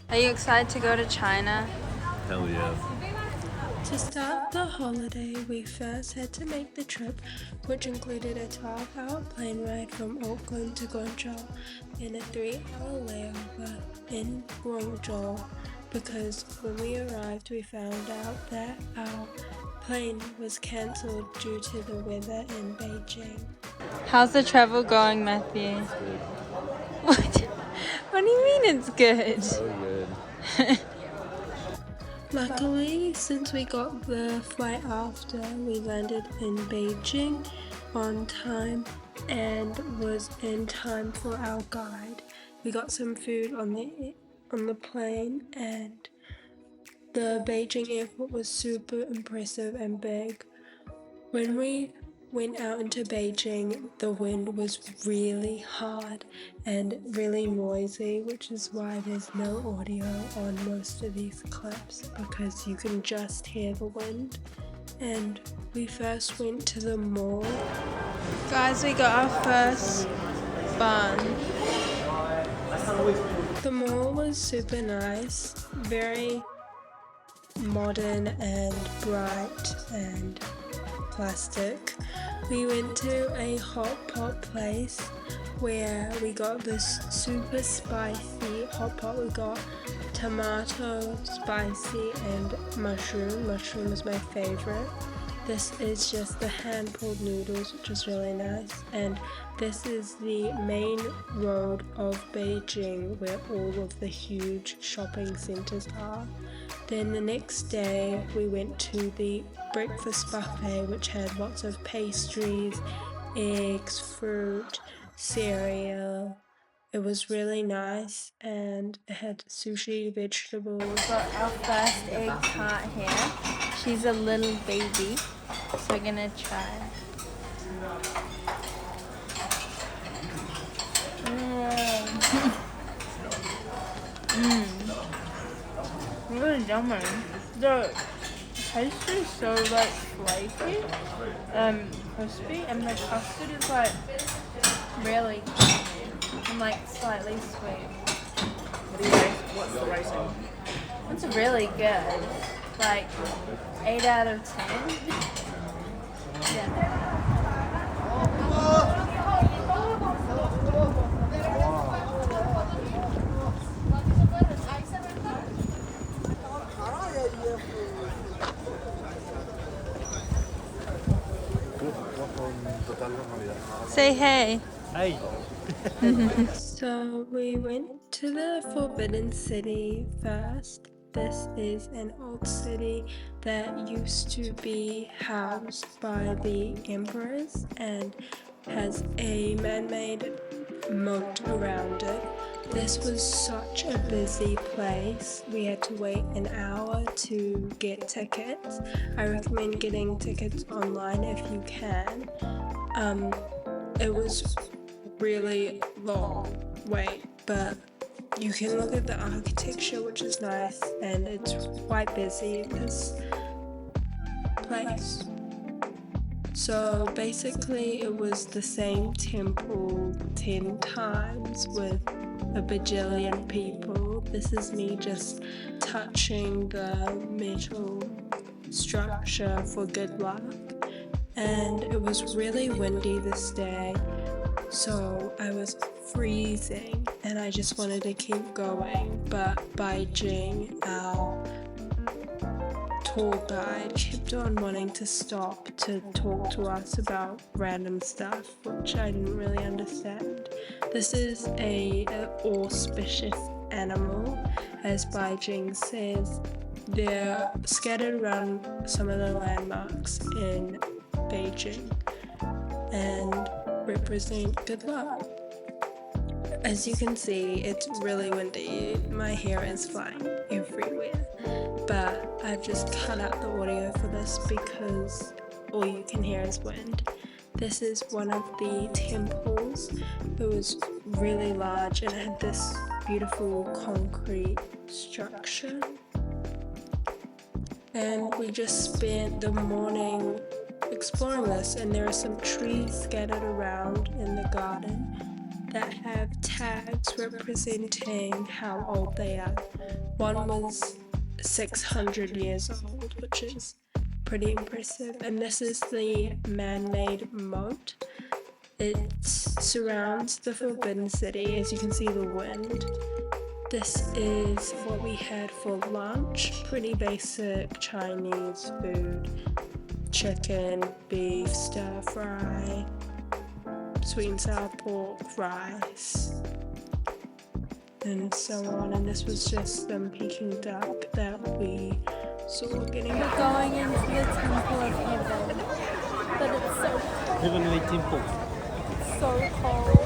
Are you excited to go to China? Hell yeah. To start the holiday, we first had to make the trip, which included a 12-hour plane ride from Auckland to Guangzhou and a 3-hour layover in Guangzhou, because when we arrived we found out that our plane was cancelled due to the weather in Beijing. How's the travel going, Matthew? It's good. What? What do you mean it's good? So good. Luckily, since we got the flight after, we landed in Beijing on time and was in time for our guide. We got some food on the plane, and the Beijing airport was super impressive and big. When we went out into Beijing, the wind was really hard and really noisy, which is why there's no audio on most of these clips, because you can just hear the wind. And we first went to the mall. Guys, we got our first bun. The mall was super nice, very modern and bright and plastic. We went to a hot pot place where we got this super spicy hot pot. We got tomato, spicy, and mushroom. Mushroom is my favorite. This is just the hand-pulled noodles, which is really nice. And this is the main road of Beijing, where all of the huge shopping centers are. Then the next day we went to the breakfast buffet, which had lots of pastries, eggs, fruit, cereal. It was really nice, and it had sushi, vegetables. Got our first egg tart here. She's a little baby, so we're gonna try. Really yummy. The pastry is so like flaky, crispy, and the custard is like really creamy and like slightly sweet. What do you rate? What's the rating? It's really good. Like 8 out of 10. Yeah. Say hey. Hey. So we went to the Forbidden City first. This is an old city that used to be housed by the emperors and has a man-made moat around it. This was such a busy place. We had to wait an hour to get tickets. I recommend getting tickets online if you can. It was really long wait, but you can look at the architecture, which is nice, and it's quite busy, this place. So basically it was the same temple 10 times with a bajillion people. This is me just touching the metal structure for good luck. And it was really windy this day, so I was freezing and I just wanted to keep going, but Beijing, our tour guide, kept on wanting to stop to talk to us about random stuff, which I didn't really understand. This is an auspicious animal, as Beijing says. They're scattered around some of the landmarks in Beijing and represent good luck. As you can see, it's really windy. My hair is flying everywhere, but I've just cut out the audio for this because all you can hear is wind. This is one of the temples. It was really large and it had this beautiful concrete structure. And we just spent the morning exploring this, and there are some trees scattered around in the garden that have tags representing how old they are. One was 600 years old, which is pretty impressive. And this is the man-made moat. It surrounds the Forbidden City. As you can see, the wind. This is what we had for lunch. Pretty basic Chinese food. Chicken, beef, stir fry, sweet and sour pork, rice, and so on. And this was just some Peking duck that we saw getting. We're going into the Temple of Heaven, but it's so cold. Heavenly Temple. It's so cold.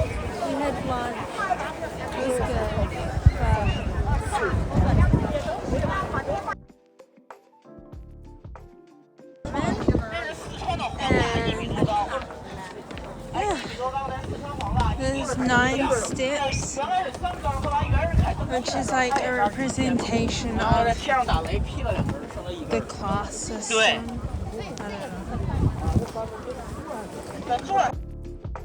We had lunch. It was good, but there's 9 steps, which is like a representation of the class system.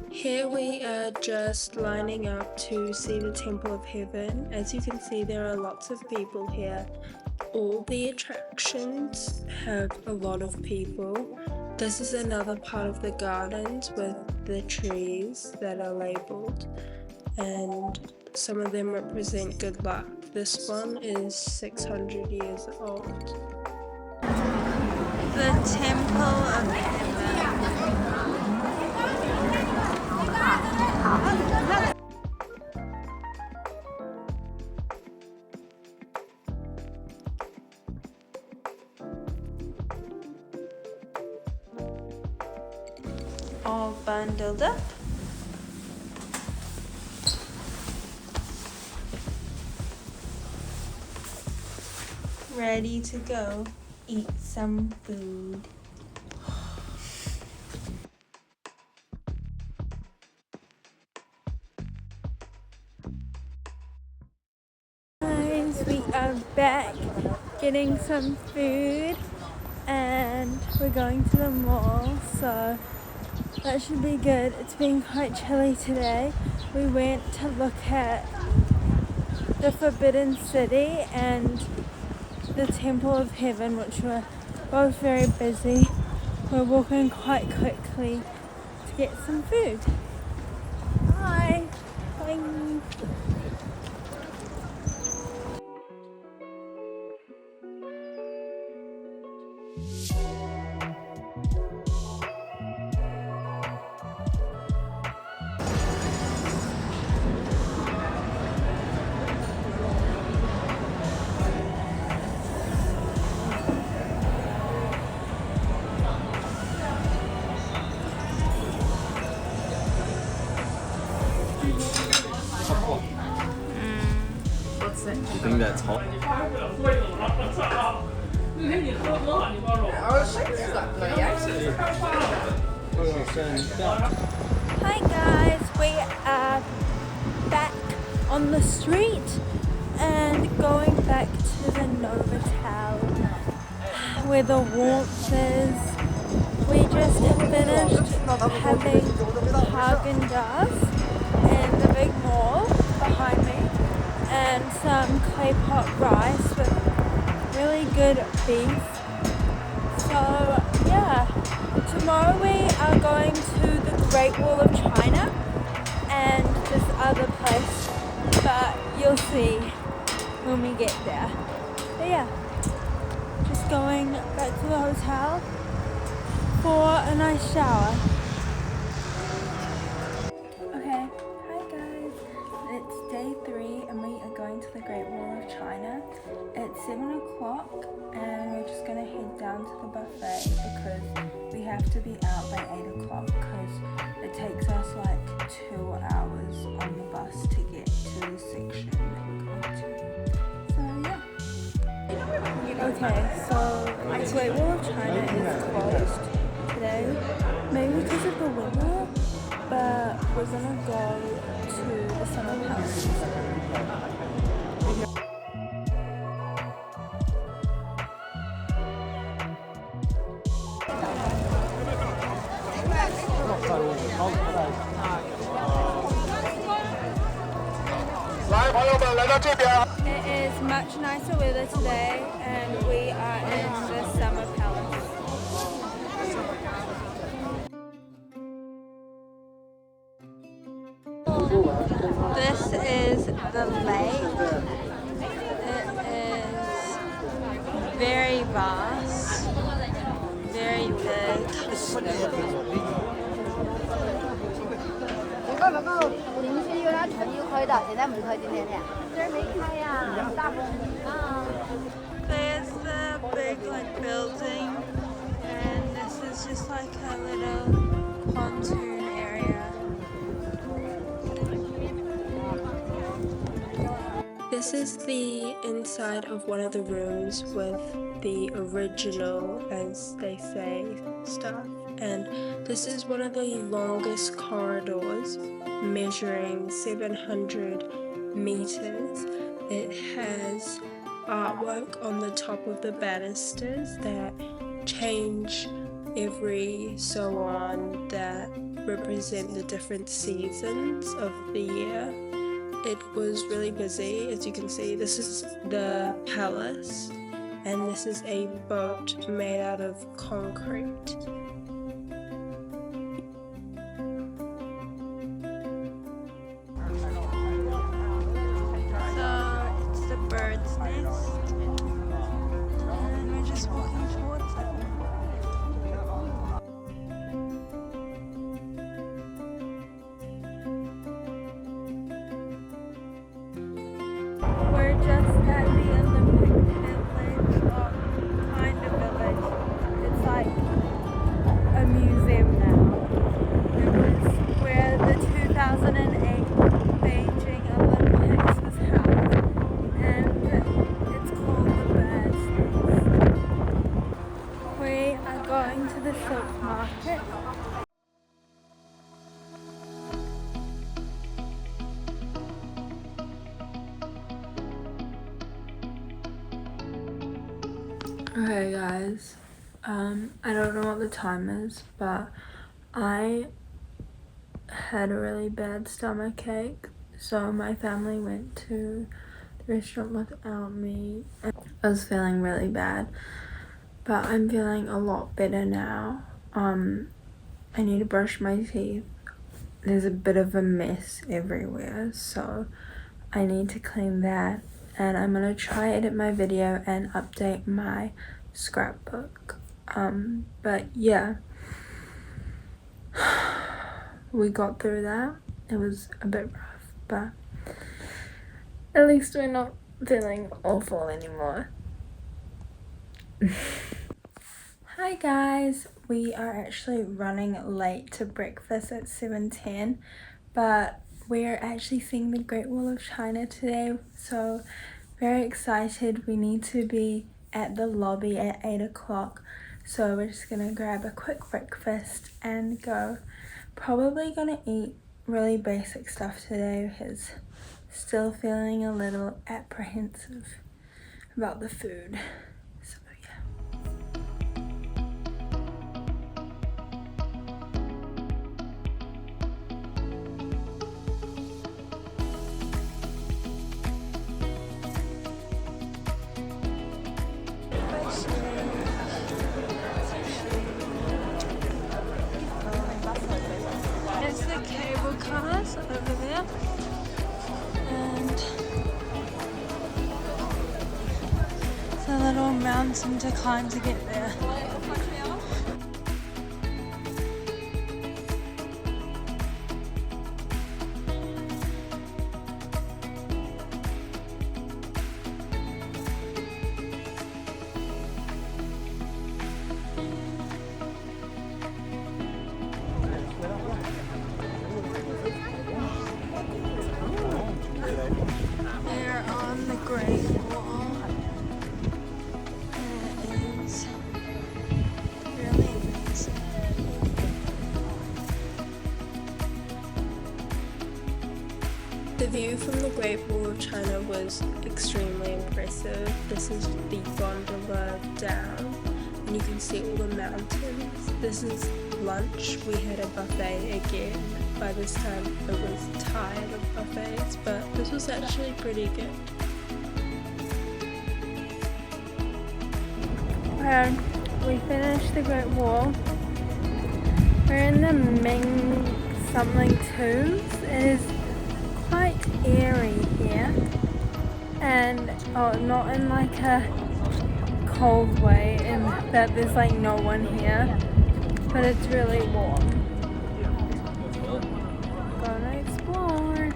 Here we are just lining up to see the Temple of Heaven. As you can see, there are lots of people here. All the attractions have a lot of people. This is another part of the gardens with the trees that are labeled, and some of them represent good luck. This one is 600 years old. The Temple of Heaven. All bundled up. Ready to go eat some food. Guys, we are back getting some food and we're going to the mall, so that should be good. It's been quite chilly today. We went to look at the Forbidden City and the Temple of Heaven, which were both very busy. We're walking quite quickly to get some food. Bye. Bye. What's it? You think that's hot? Hi guys, we are back on the street and going back to the Novotel where the warmth is. We just finished having Haagen-Dazs in the big mall behind me and some clay pot rice with really good beef. So yeah, tomorrow we are going to the Great Wall of China and this other place, but you'll see when we get there. But yeah, just going back to the hotel for a nice shower. Okay, hi guys, it's day 3 and we are going to the Great Wall of China. It's 7 o'clock and we're just gonna head down to the buffet because we have to be out by 8 o'clock because it takes us like 2 hours on the bus to get to the section that we're going to. So yeah. Okay, so the Great Wall of China is closed today, maybe because of the weather, but we're gonna go to the summer palace. It is much nicer weather today, and we are in the summer palace. This is the lake. It is very vast, very big. There's the big building, and this is just like a little pontoon area. This is the inside of one of the rooms with the original, as they say, stuff. And this is one of the longest corridors, measuring 700 meters. It has artwork on the top of the banisters that change every so on, that represent the different seasons of the year. It was really busy. As you can see, this is the palace, and this is a boat made out of concrete. So it's the bird's nest, and we're just walking towards it. We're just at the Olympic village, or kind of village. It's like a museum now. It was where the 2008 Beijing Olympics was held, and it's called the Bird's Nest. We are going to the silk market. Okay guys, I don't know what the time is, but I had a really bad stomachache, so my family went to the restaurant without me. I was feeling really bad, but I'm feeling a lot better now. I need to brush my teeth. There's a bit of a mess everywhere, so I need to clean that. And I'm gonna try edit my video and update my scrapbook. But yeah, we got through that. It was a bit rough, but at least we're not feeling awful anymore. Hi guys, we are actually running late to breakfast at 7:10, but we're actually seeing the Great Wall of China today, so very excited. We need to be at the lobby at 8 o'clock, so we're just gonna grab a quick breakfast and go. Probably gonna eat really basic stuff today because still feeling a little apprehensive about the food. So yeah. It's the cable cars over there, and it's a little mountain to climb to get there. They're on the Great Wall, and it is really amazing. The view from the Great Wall of China was extremely impressive. This is the gondola down, and you can see all the mountains. This is lunch we had a buffet again. By this time I was tired of buffets, but this was actually pretty good. We finished the Great Wall. We're in the Ming something tombs. It is quite eerie here, and not in like a cold way, in that there's like no one here, but it's really warm. Gonna explore.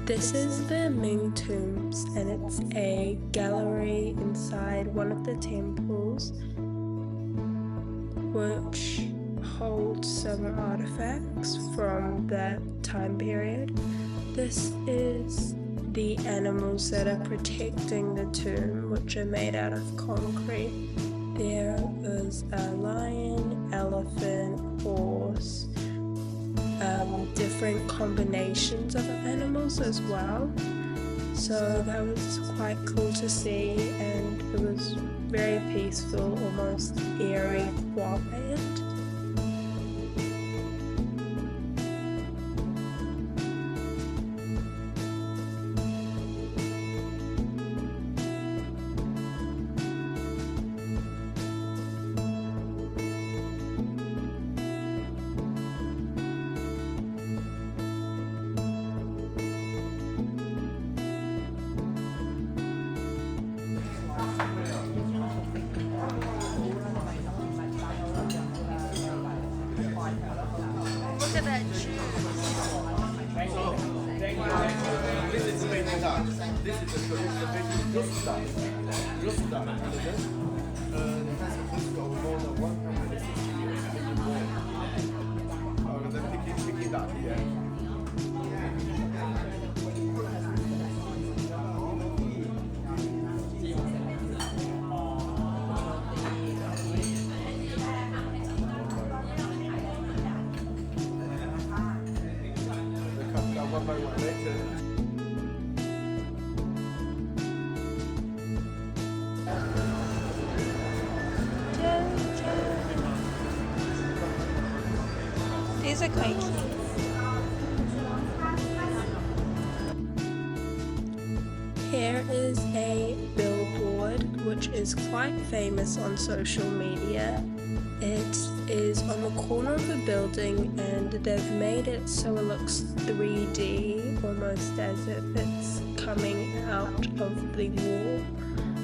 This is the Ming Tombs, and it's a gallery inside one of the temples which holds some artifacts from that time period. This is the animals that are protecting the tomb, which are made out of concrete. There is a lion, elephant, horse, different combinations of animals as well. So that was quite cool to see, and it was very peaceful, almost eerie, quiet. Look at that shoe. This is the Beijing art. This is the traditional Beijing roast duck. It has a history of more than 160 years. The Peking duck here. One by one later. These are quite cute. Here is a billboard which is quite famous on social media. It is on the corner of a building, and they've made it so it looks 3D, almost as if it's coming out of the wall.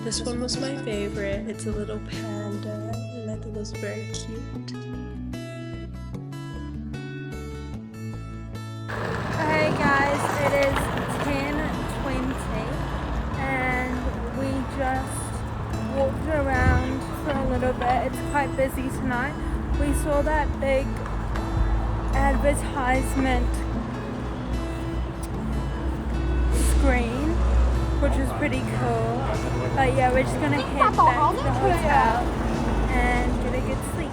This one was my favorite. It's a little panda, and I thought it was very cute. Hey guys, it is 10:20 and we just walked around for a little bit. It's quite busy tonight. We saw that big advertisement screen, which was pretty cool. But yeah, we're just gonna head back to the hotel and get a good sleep.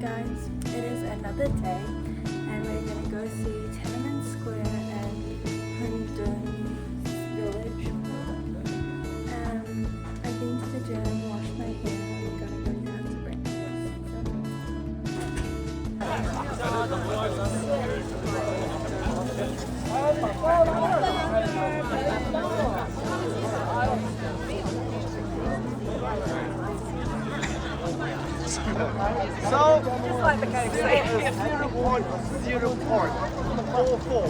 Guys, it is another day and we're gonna go see Tiananmen Square and Hundun Village. I've been to the gym, washed my hair, and I'm gonna go down to So, just like the KFC. Zero point 44.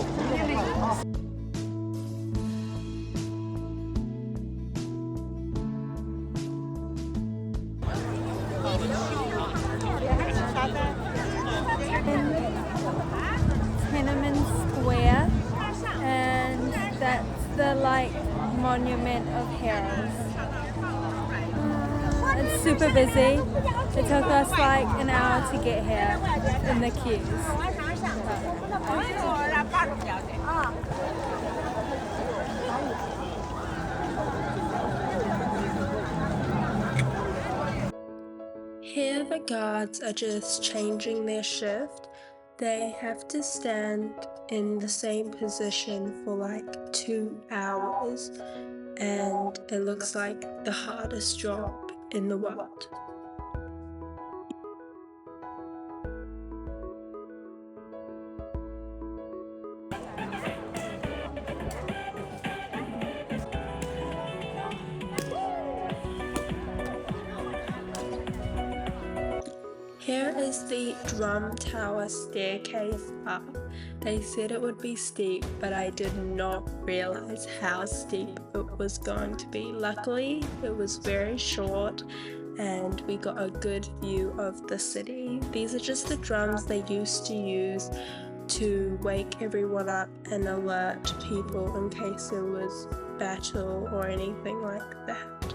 Tiananmen Square, and that's the like monument of heroes. It's super busy. It took us like an hour to get here in the queues. Here the guards are just changing their shift. They have to stand in the same position for like 2 hours, and it looks like the hardest job in the world. Here is the drum tower staircase up. They said it would be steep, but I did not realize how steep it was going to be. Luckily, it was very short and we got a good view of the city. These are just the drums they used to use to wake everyone up and alert people in case there was battle or anything like that.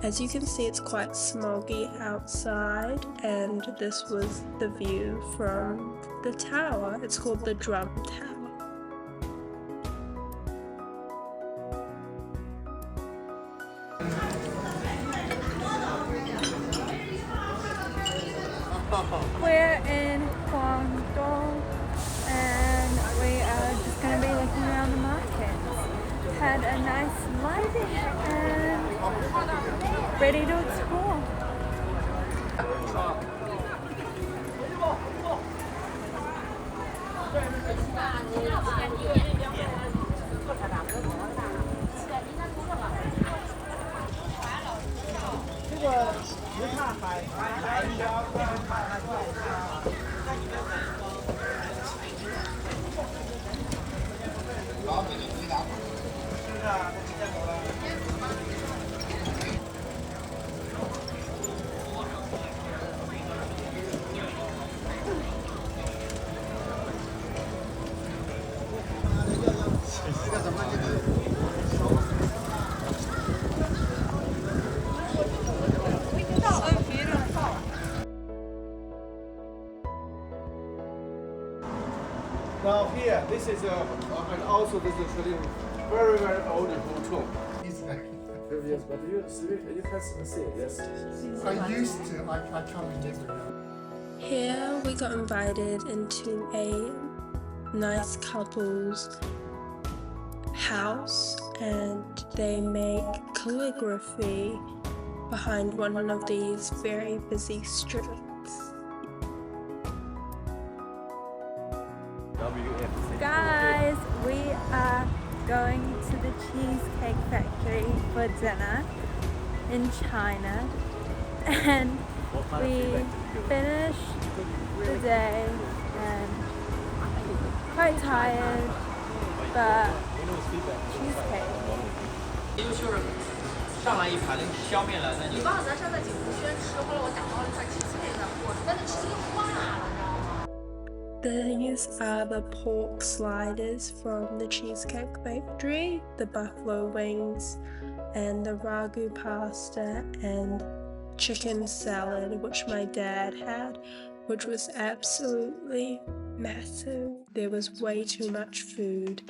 As you can see, it's quite smoggy outside, and this was the view from the tower. It's called the Drum Tower. We're in Guangzhou and we are just going to be looking around the markets. Had a nice lunch and ready to explore. Now here, this is and also this is very, very old hotel. Yes, but you can see it, yes. I used to, I can't remember now. Here we got invited into a nice couple's house, and they make calligraphy behind one of these very busy streets. Guys, we are going to the Cheesecake Factory for dinner in China, and we finished the day and quite tired, but cheesecake. 就是上来一盘那个削面了，那你。你忘了咱上在景福轩吃，后来我打包了一块cheesecake在货，但是吃这个化了，你知道吗？ These are the pork sliders from the Cheesecake Factory, the buffalo wings, and the ragu pasta and chicken salad, which my dad had, which was absolutely massive. There was way too much food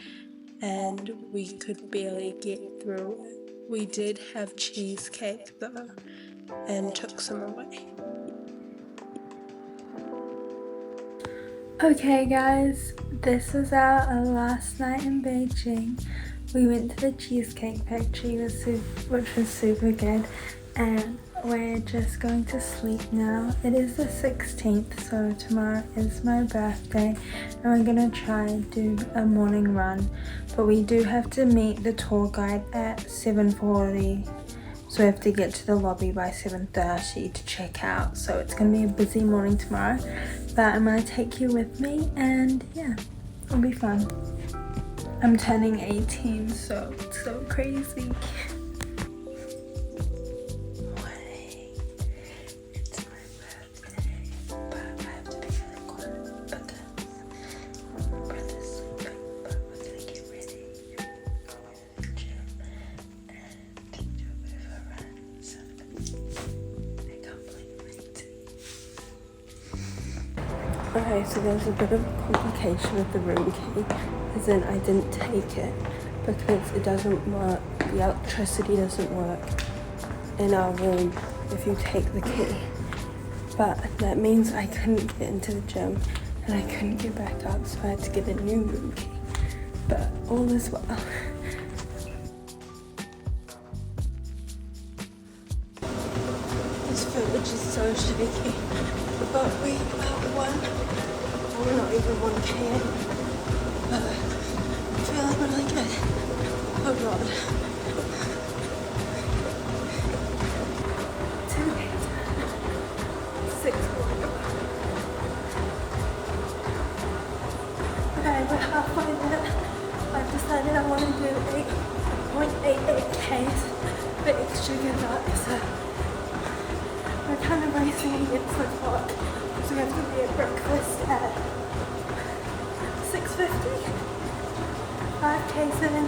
and we could barely get through it. We did have cheesecake though and took some away. Okay guys, this was our last night in Beijing. We went to the Cheesecake Factory, which was super good, and we're just going to sleep now. It is the 16th, so tomorrow is my birthday, and we're gonna try and do a morning run, but we do have to meet the tour guide at 7:40. So we have to get to the lobby by 7:30 to check out. So it's going to be a busy morning tomorrow. But I'm gonna take you with me, and yeah, it'll be fun. I'm turning 18, so it's so crazy. It's my birthday, but I have to be really quiet because my brother's sleeping. But we're gonna get ready, go to the gym, and do a bit of a run. So I can't believe it. Okay, so there's a bit of a complication with the room key, as in I didn't take it because it doesn't work, the electricity doesn't work in our room if you take the key. But that means I couldn't get into the gym and I couldn't get back up, so I had to get a new room key. But all is well. This footage is so shaky, but we are one. We're not even 1K in, but I'm feeling really good. Oh god. 2 days, 6 more. Okay, we're halfway there. I've decided I want to do 8.88 Ks, but extra good luck, so we're kind of racing against the clock, so we have to be at breakfast at 6:50. 5 Ks in,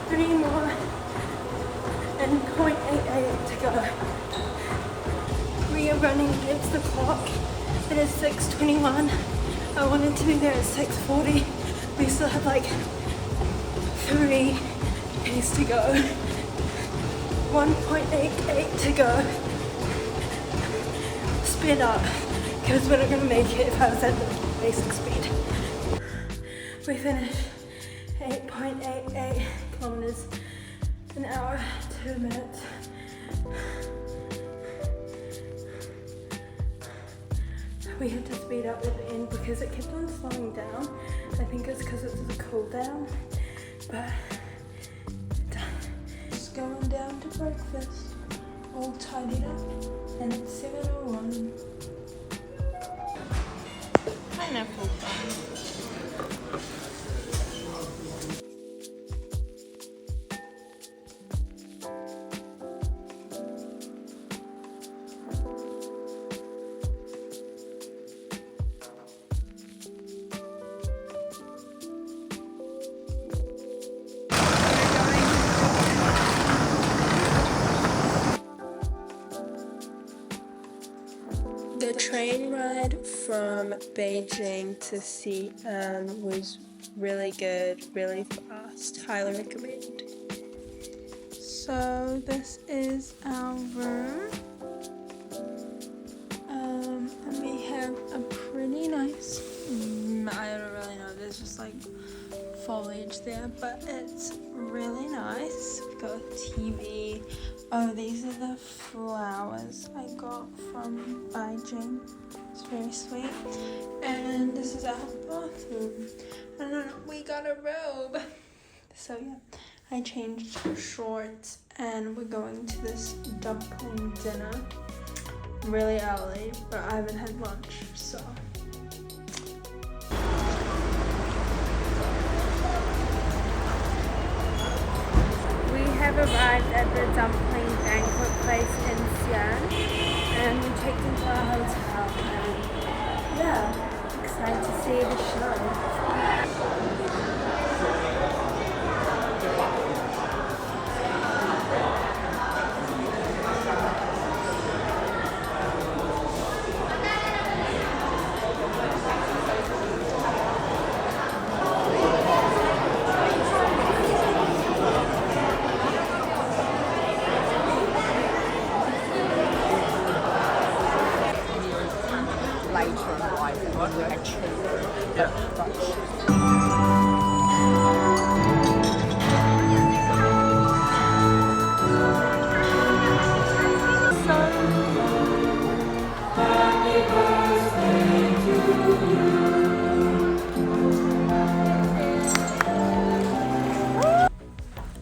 3 more, and 0.88 to go. We are running against the clock. It is 6:21. I wanted to be there at 6:40. We still have like 3 Ks to go. 1.88 to go. Speed up, because we're not going to make it if I was at the basic speed. We finished 8.88 kilometers an hour, 2 minutes. We had to speed up at the end because it kept on slowing down. I think it's because it's a cool down, but just going down to breakfast, all tidied up, and it's 7:01. Pineapple bun. The train ride from Beijing to Xian was really good, really fast. Highly recommend. So this is our room. And we have a pretty nice, I don't really know, there's just like foliage there, but it's really nice. We've got a TV. Oh, these are the flowers I got from Beijing. It's very sweet. And this is our bathroom. And then we got a robe. So yeah, I changed shorts and we're going to this dumpling dinner really early, but I haven't had lunch, so. We have arrived at the dumpling banquet place in Xian, and we checked into our hotel, and yeah, excited to see the show. Later in life, actually.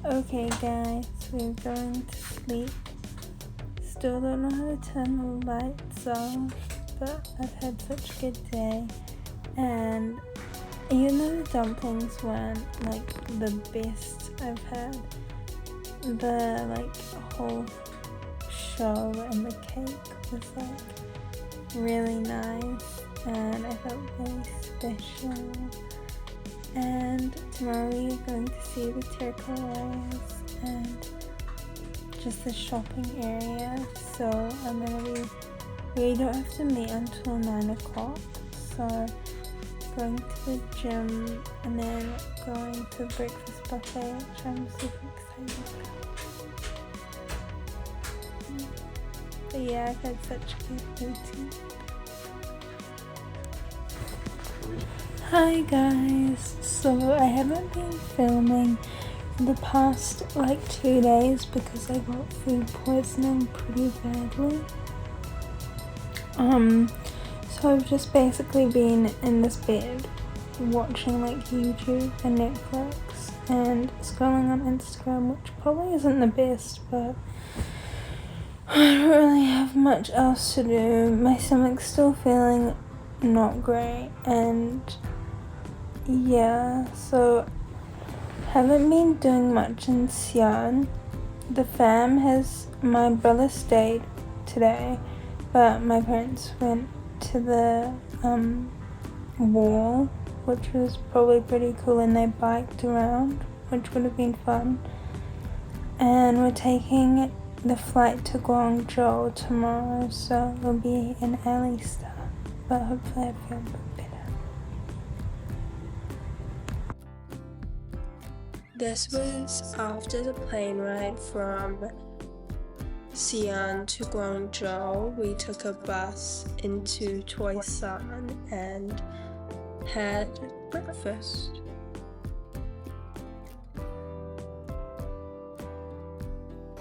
Okay guys, we're going to sleep. Still don't know how to turn the lights off. but I've had such a good day. And even though the dumplings weren't like the best I've had, the like whole show and the cake was like really nice, and I felt really special. And tomorrow we are going to see the turquoise and just the shopping area, so we don't have to meet until 9 o'clock, so going to the gym and then going to the breakfast buffet, which I'm super excited about. But yeah, I've had such a good routine. Hi guys, so I haven't been filming the past like 2 days because I got food poisoning pretty badly. So I've just basically been in this bed watching like YouTube and Netflix and scrolling on Instagram, which probably isn't the best, but I don't really have much else to do. My stomach's still feeling not great, and yeah, so haven't been doing much in Xian. My brother stayed today, but my parents went to the wall, which was probably pretty cool, and they biked around, which would have been fun. And we're taking the flight to Guangzhou tomorrow, so it'll be an early start, but hopefully I feel a bit better. This was after the plane ride from Xian to Guangzhou. We took a bus into Taishan and had breakfast.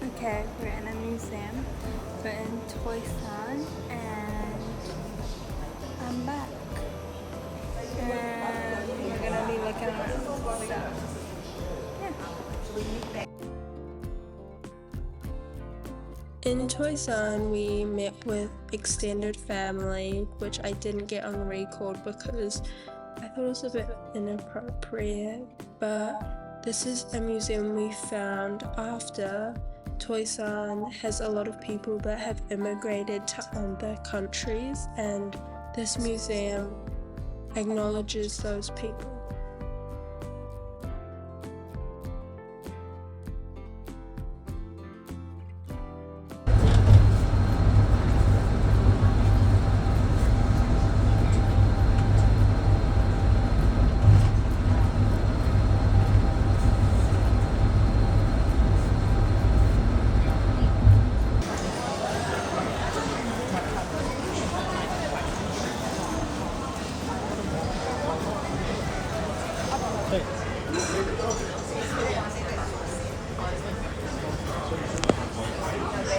Okay, we're in a museum. We're in Taishan and I'm back. And we're gonna be looking around. So, yeah. In Taishan, we met with extended family, which I didn't get on record because I thought it was a bit inappropriate, but this is a museum we found after Taishan has a lot of people that have immigrated to other countries, and this museum acknowledges those people.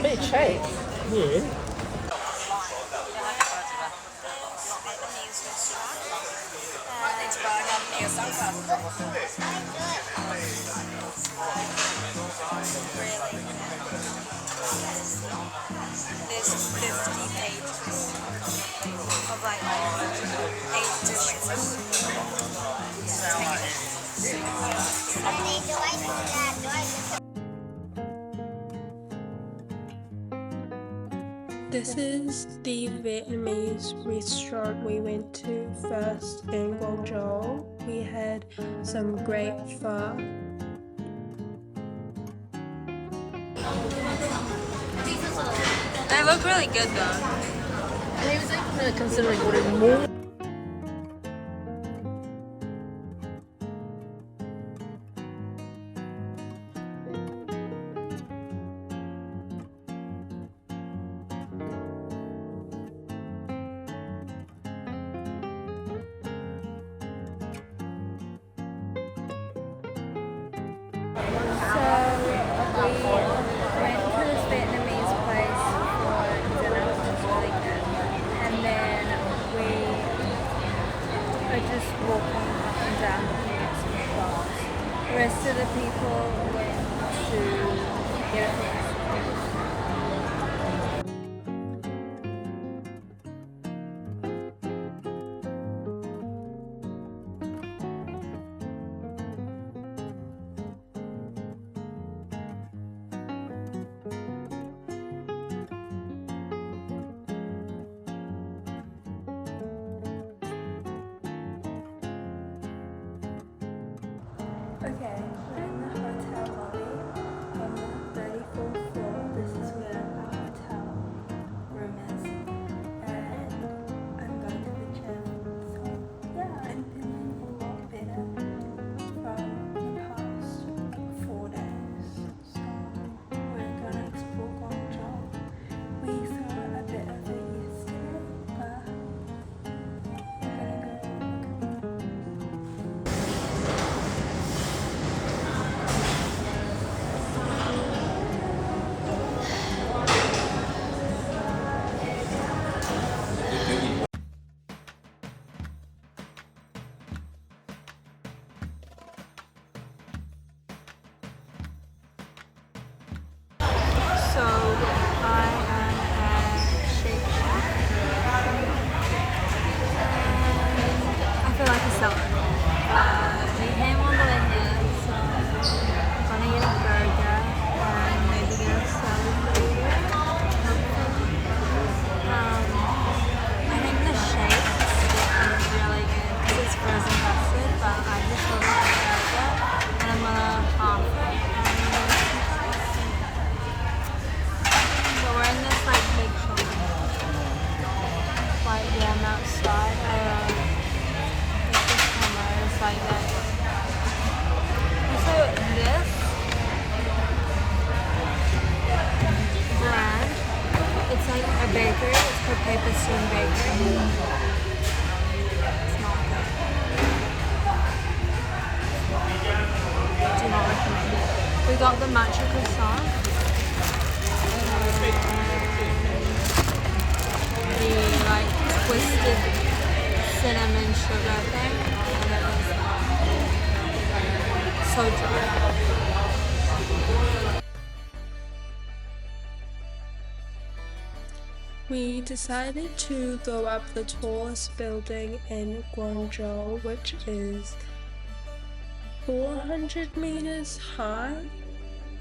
Bit shake. Yeah. There's 50 pages of like 8 dishes. This is the Vietnamese restaurant we went to first in Guangzhou. We had some great pho. They look really good though. And he was even considering ordering more. Just walking up and down the next bars. The rest of the people went to get a Okay, we're in the hotel lobby on the 34th floor. This is where our hotel room is, and I'm going to the gym. So yeah, I'm feeling a lot better from the past 4 days. So we're gonna explore Guangzhou. We saw a bit of it yesterday, but we're gonna go. So I am at Shake Shack and I feel like a seller. We came all the way here, so I'm gonna get a burger and maybe get a salad later. Hopefully. I think the shake is really good because it's frozen custard, but I just love the burger and I'm gonna half it. So we're in this like big shopping like yeah, I'm outside. It's just cameras like that. Also this brand, it's like a bakery, it's called Paper Spoon Bakery. It's not good. Do not recommend it. We got the matcha croissant. The like twisted cinnamon sugar thing, and it was so dry. We decided to go up the tallest building in Guangzhou, which is 400 meters high.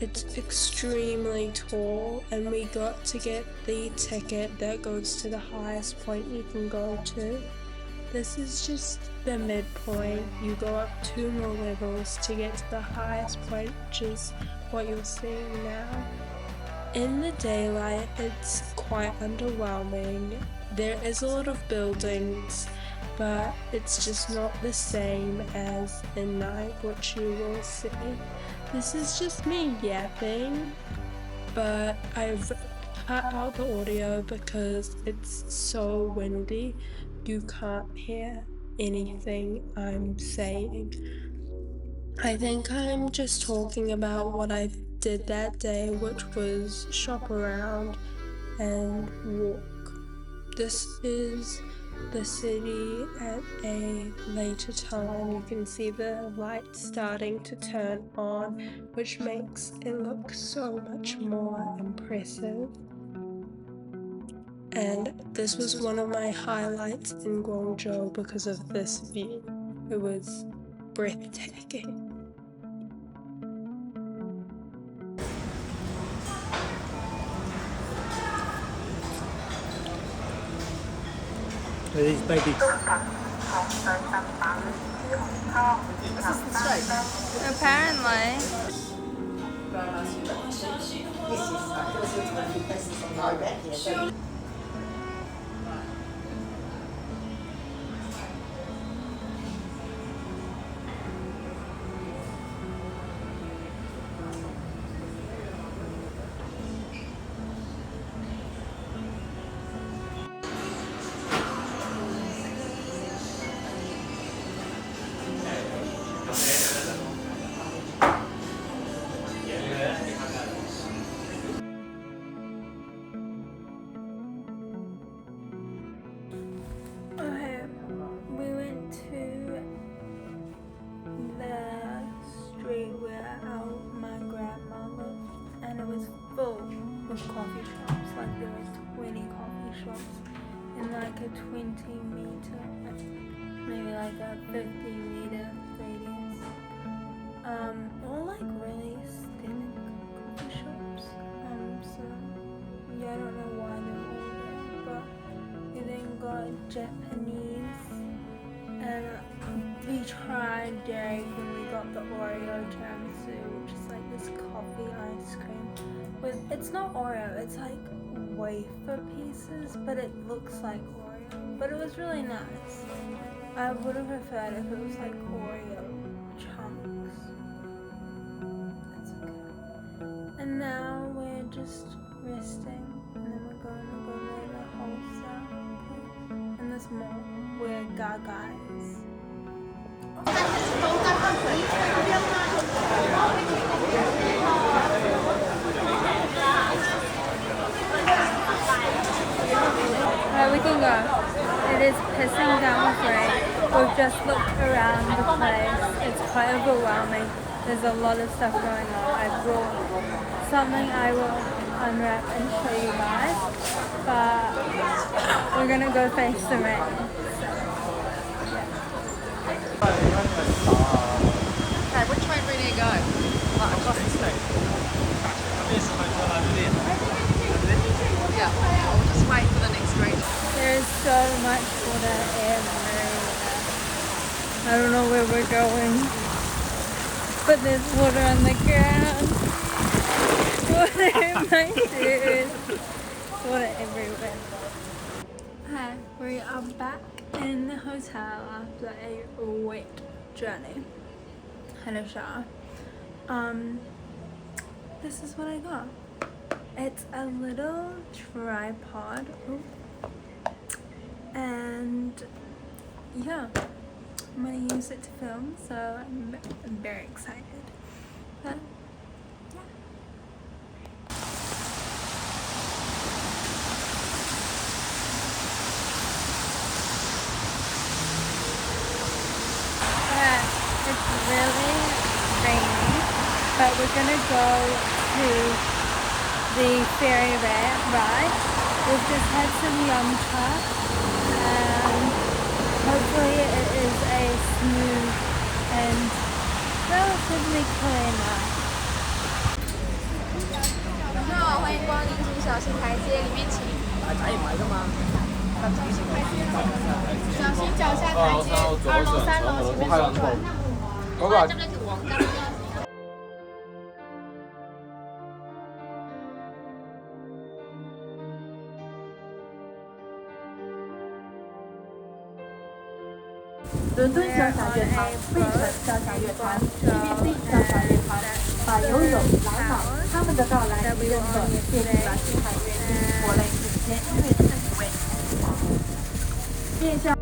It's extremely tall, and we got to get the ticket that goes to the highest point you can go to. This is just the midpoint. You go up 2 more levels to get to the highest point, which is what you're seeing now. In the daylight, it's quite underwhelming. There is a lot of buildings, but it's just not the same as in night, which you will see. This is just me yapping, but I've cut out the audio because it's so windy. You can't hear anything I'm saying. I think I'm just talking about what I did that day, which was shop around and walk. This is the city at a later time. You can see the lights starting to turn on, which makes it look so much more impressive. And this was one of my highlights in Guangzhou because of this view. It was breathtaking. These babies. Apparently. Okay, we went to the street where my grandma lived, and it was full of coffee shops. Like there were 20 coffee shops in like a 20-meter, maybe like a 50-meter radius. All like really aesthetic coffee shops. So yeah, I don't know why they're all there, but we then got Japanese, and we tried Dairy Queen. We got got the Oreo tiramisu, which is like this coffee ice cream with, it's not Oreo, it's like wafer pieces, but it looks like Oreo. But it was really nice. I would have preferred if it was like Oreo chunks. That's okay. And now we're just resting, and then we're going to go to the wholesale place. And there's more. We're Gaga's. Alright, we can go. It is pissing down with rain. We've just looked around the place. It's quite overwhelming. There's a lot of stuff going on. I brought something I will unwrap and show you guys. But we're gonna go face the rain. Okay, which way do we need to go? Like across the street? Yeah, we'll just wait for the next train. There is so much water everywhere. I don't know where we're going, but there's water on the ground. Water in my shoes. Water everywhere. Hi, we are back in the hotel after a wet journey. Had a shower. This is what I got. It's a little tripod. Ooh. And yeah, I'm gonna use it to film, so I'm very excited. But yeah. It's really rainy, but we're gonna go to the ferry ride. We've just had some yum cha, and hopefully it is a smooth and relatively clear night. 好，欢迎光临金小型台阶，里面请。小心脚下台阶，2楼、3楼前面左转。我話執呢條黃金嘅。伦敦交响乐团、费城交响乐团、BBC 交响乐团把游泳、朗朗他们的到来认可，建立了星海乐厅国内顶尖音乐厅的地位。面向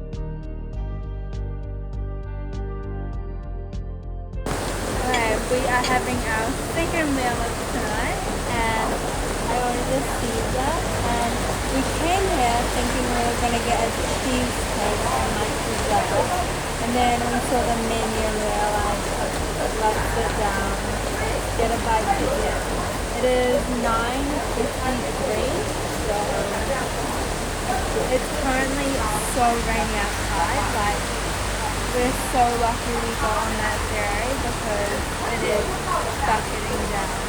We are having our second meal of tonight, and I ordered a pizza, and we came here thinking we were going to get a cheesecake and like dessert, and then we saw the menu and realized let's sit down, get a bite to eat. It is 9:53, so it's currently so rainy outside, like we're so lucky we got on that ferry because it is bucketing down.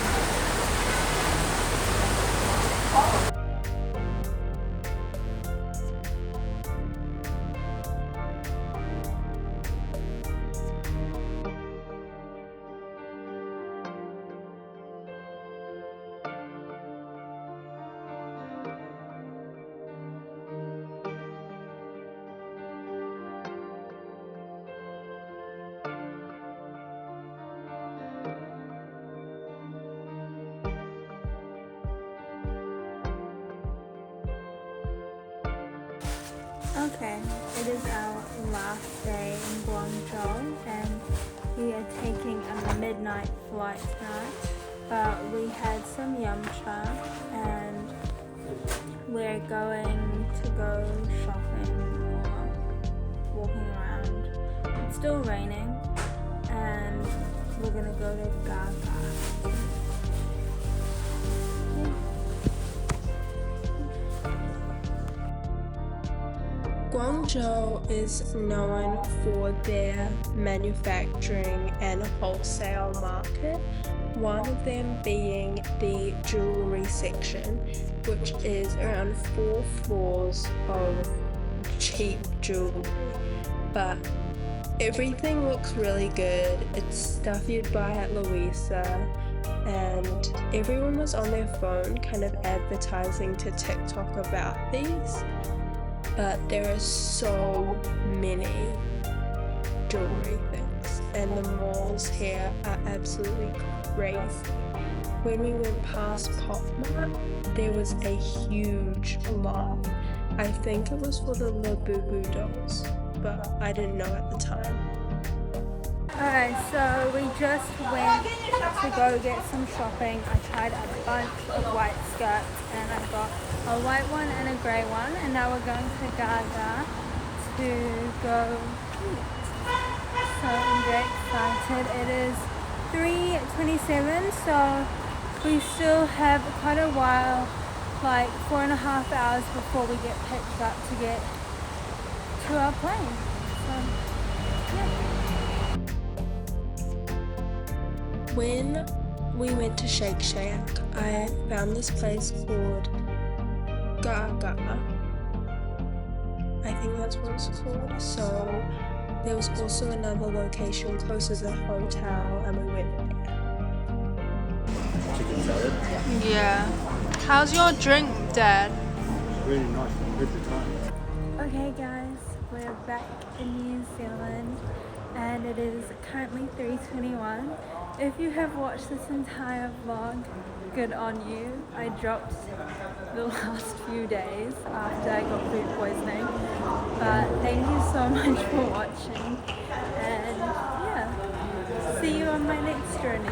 Okay, it is our last day in Guangzhou, and we are taking a midnight flight tonight, but we had some yum cha, and we're going to go shopping or walking around. It's still raining, and we're gonna go to Gaga. Guangzhou is known for their manufacturing and wholesale market, one of them being the jewelry section, which is around 4 floors of cheap jewelry. But Everything looks really good. It's stuff you'd buy at Louisa, and everyone was on their phone kind of advertising to TikTok about these. But there are so many jewelry things, and the malls here are absolutely crazy. When we went past Pop Mart, there was a huge line. I think it was for the Labubu dolls, but I didn't know at the time. Alright, so we just went to go get some shopping. I tried a bunch of white skirts and I got a white one and a grey one, and now we're going to Gaga to go eat. So I'm very excited. It is 3:27, so we still have quite a while, like 4.5 hours before we get picked up to get to our plane. So, yeah. When we went to Shake Shack, I found this place called Gaga. I think that's what it's called. So there was also another location close to the hotel, and we went there. Chicken salad. Yeah. How's your drink, Dad? Really nice, good time. Okay guys, we're back in New Zealand and it is currently 3:21. If you have watched this entire vlog, good on you. I dropped the last few days after I got food poisoning, but thank you so much for watching, and yeah, see you on my next journey.